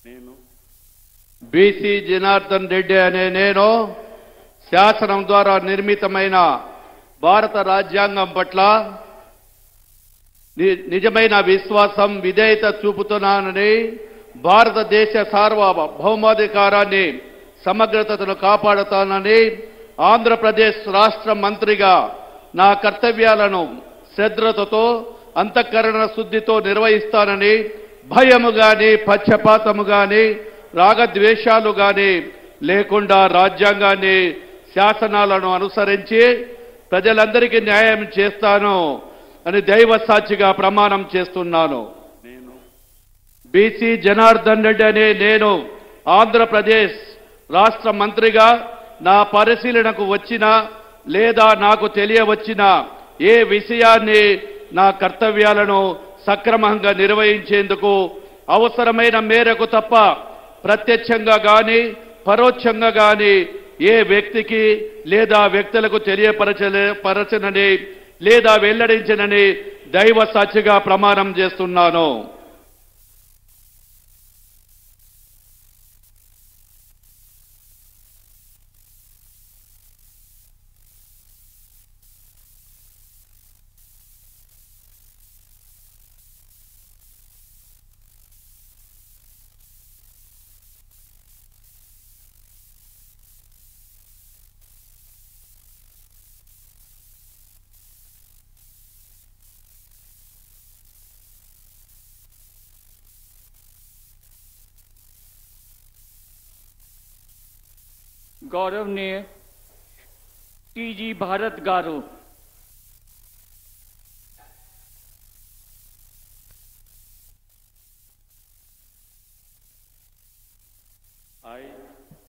నేను బీసీ జనార్దన్ రెడ్డి అనే నేను శాసనం ద్వారా నిర్మితమైన భారత రాజ్యాంగం పట్ల నిజమైన విశ్వాసం విధేయత చూపుతున్నానని భారతదేశ సార్వభౌమాధికారాన్ని సమగ్రతను కాపాడుతానని ఆంధ్రప్రదేశ్ రాష్ట్ర మంత్రిగా నా కర్తవ్యాలను శ్రద్ధతో అంతఃకరణ శుద్ధితో నిర్వహిస్తానని భయము గాని పక్షపాతము గాని రాగద్వేషాలు గాని లేకుండా రాజ్యాంగాన్ని శాసనాలను అనుసరించి ప్రజలందరికీ న్యాయం చేస్తాను అని దైవ సాక్షిగా ప్రమాణం చేస్తున్నాను. బీసీ జనార్దన్ రెడ్డి అనే నేను ఆంధ్రప్రదేశ్ రాష్ట్ర మంత్రిగా నా పరిశీలనకు వచ్చిన లేదా నాకు తెలియవచ్చిన ఏ విషయాన్ని నా కర్తవ్యాలను సక్రమంగా నిర్వహించేందుకు అవసరమైన మేరకు తప్ప ప్రత్యక్షంగా గాని పరోక్షంగా గాని ఏ వ్యక్తికి లేదా వ్యక్తులకు తెలియపరచనని లేదా వెల్లడించనని దైవ సాక్షిగా ప్రమాణం చేస్తున్నాను. गौरवनीय टीजी भारत गारू